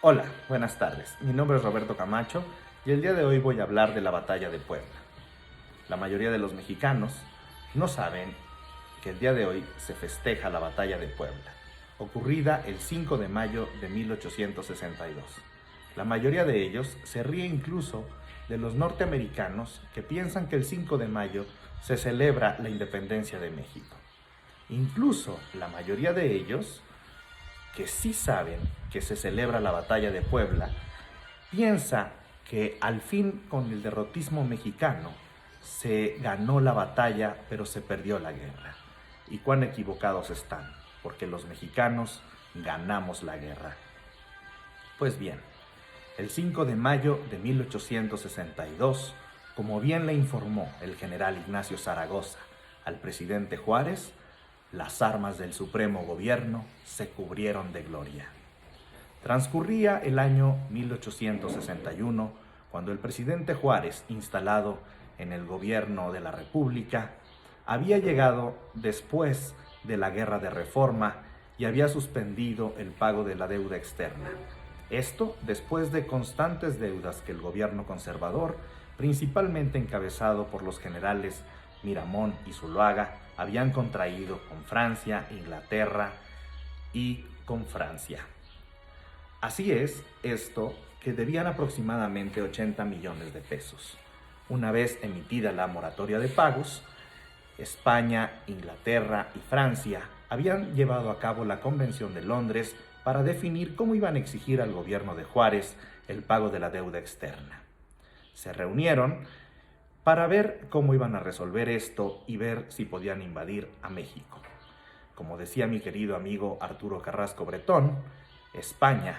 Hola, buenas tardes. Mi nombre es Roberto Camacho y el día de hoy voy a hablar de la batalla de Puebla. La mayoría de los mexicanos no saben que el día de hoy se festeja la batalla de Puebla, ocurrida el 5 de mayo de 1862. La mayoría de ellos se ríe incluso de los norteamericanos que piensan que el 5 de mayo se celebra la independencia de México. Incluso la mayoría de ellos, que sí saben que se celebra la batalla de Puebla, piensa que al fin con el derrotismo mexicano se ganó la batalla, pero se perdió la guerra. Y cuán equivocados están, porque los mexicanos ganamos la guerra. Pues bien, el 5 de mayo de 1862, como bien le informó el general Ignacio Zaragoza al presidente Juárez, las armas del Supremo Gobierno se cubrieron de gloria. Transcurría el año 1861 cuando el presidente Juárez, instalado en el gobierno de la República, había llegado después de la Guerra de Reforma y había suspendido el pago de la deuda externa. Esto después de constantes deudas que el gobierno conservador, principalmente encabezado por los generales Miramón y Zuloaga, habían contraído con Francia, Inglaterra y con Francia. Así es esto que debían aproximadamente 80 millones de pesos. Una vez emitida la moratoria de pagos, España, Inglaterra y Francia habían llevado a cabo la Convención de Londres para definir cómo iban a exigir al gobierno de Juárez el pago de la deuda externa. Se reunieron para ver cómo iban a resolver esto y ver si podían invadir a México. Como decía mi querido amigo Arturo Carrasco Bretón, España,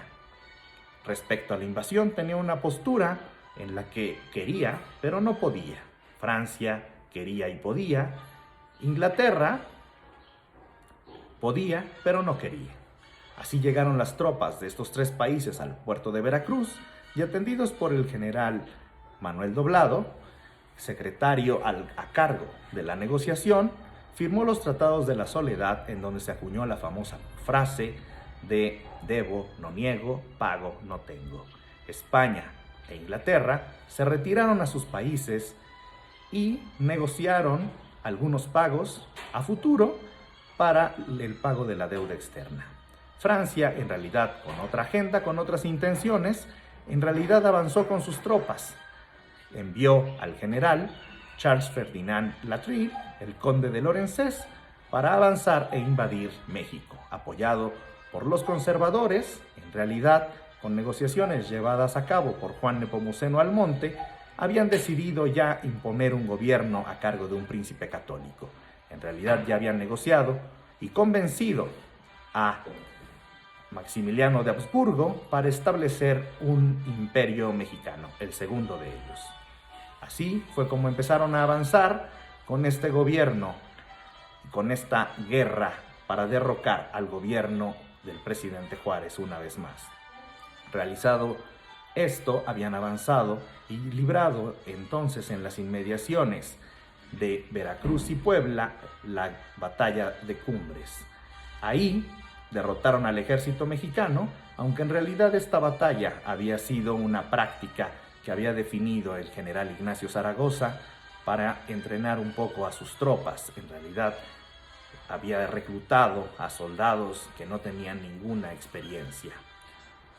respecto a la invasión, tenía una postura en la que quería, pero no podía. Francia quería y podía. Inglaterra podía, pero no quería. Así llegaron las tropas de estos tres países al puerto de Veracruz y atendidos por el general Manuel Doblado, secretario a cargo de la negociación, firmó los tratados de la soledad en donde se acuñó la famosa frase de debo, no niego, pago, no tengo. España e Inglaterra se retiraron a sus países y negociaron algunos pagos a futuro para el pago de la deuda externa. Francia, en realidad con otra agenda, con otras intenciones, en realidad avanzó con sus tropas. Envió al general Charles Ferdinand Latreille, el conde de Lorenzés, para avanzar e invadir México, apoyado por los conservadores. En realidad, con negociaciones llevadas a cabo por Juan Nepomuceno Almonte, habían decidido ya imponer un gobierno a cargo de un príncipe católico. En realidad ya habían negociado y convencido a Maximiliano de Habsburgo para establecer un imperio mexicano, el segundo de ellos. Así fue como empezaron a avanzar con este gobierno, con esta guerra para derrocar al gobierno del presidente Juárez una vez más. Realizado esto, habían avanzado y librado entonces en las inmediaciones de Veracruz y Puebla la batalla de Cumbres. Ahí derrotaron al ejército mexicano, aunque en realidad esta batalla había sido una práctica que había definido el general Ignacio Zaragoza para entrenar un poco a sus tropas. En realidad había reclutado a soldados que no tenían ninguna experiencia.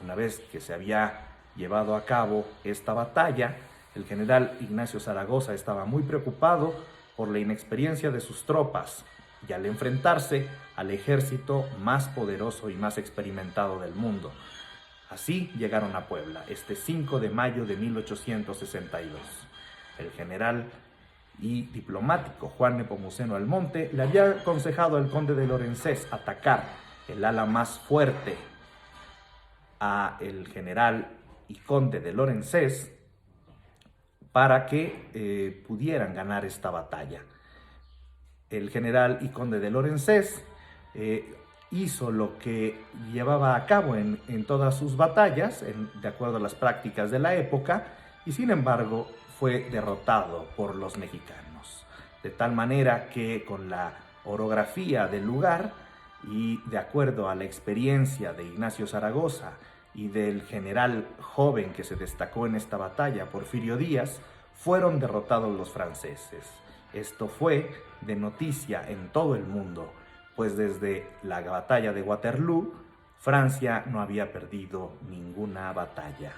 Una vez que se había llevado a cabo esta batalla, el general Ignacio Zaragoza estaba muy preocupado por la inexperiencia de sus tropas y al enfrentarse al ejército más poderoso y más experimentado del mundo. Así llegaron a Puebla, este 5 de mayo de 1862. El general y diplomático Juan Nepomuceno Almonte le había aconsejado al conde de Lorenzés atacar el ala más fuerte a el general y conde de Lorenzés para que pudieran ganar esta batalla. El general y conde de Lorenzés hizo lo que llevaba a cabo en todas sus batallas, de acuerdo a las prácticas de la época, y sin embargo fue derrotado por los mexicanos. De tal manera que con la orografía del lugar y de acuerdo a la experiencia de Ignacio Zaragoza y del general joven que se destacó en esta batalla, Porfirio Díaz, fueron derrotados los franceses. Esto fue de noticia en todo el mundo, pues desde la batalla de Waterloo, Francia no había perdido ninguna batalla.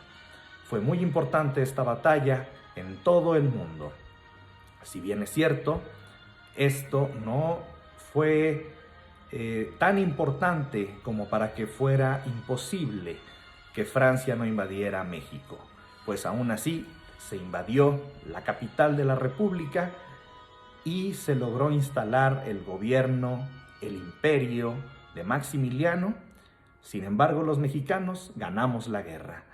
Fue muy importante esta batalla en todo el mundo. Si bien es cierto, esto no fue tan importante como para que fuera imposible que Francia no invadiera México, pues aún así se invadió la capital de la República y se logró instalar el gobierno, el imperio de Maximiliano. Sin embargo, los mexicanos ganamos la guerra.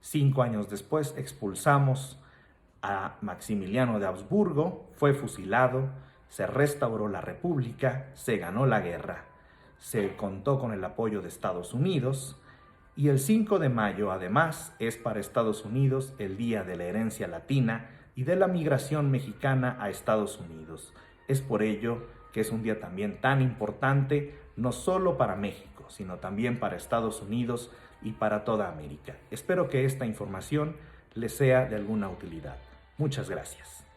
5 años después expulsamos a Maximiliano de Habsburgo, fue fusilado, se restauró la República, se ganó la guerra, se contó con el apoyo de Estados Unidos y el 5 de mayo además es para Estados Unidos el Día de la Herencia Latina y de la migración mexicana a Estados Unidos. Es por ello que es un día también tan importante, no solo para México, sino también para Estados Unidos y para toda América. Espero que esta información les sea de alguna utilidad. Muchas gracias.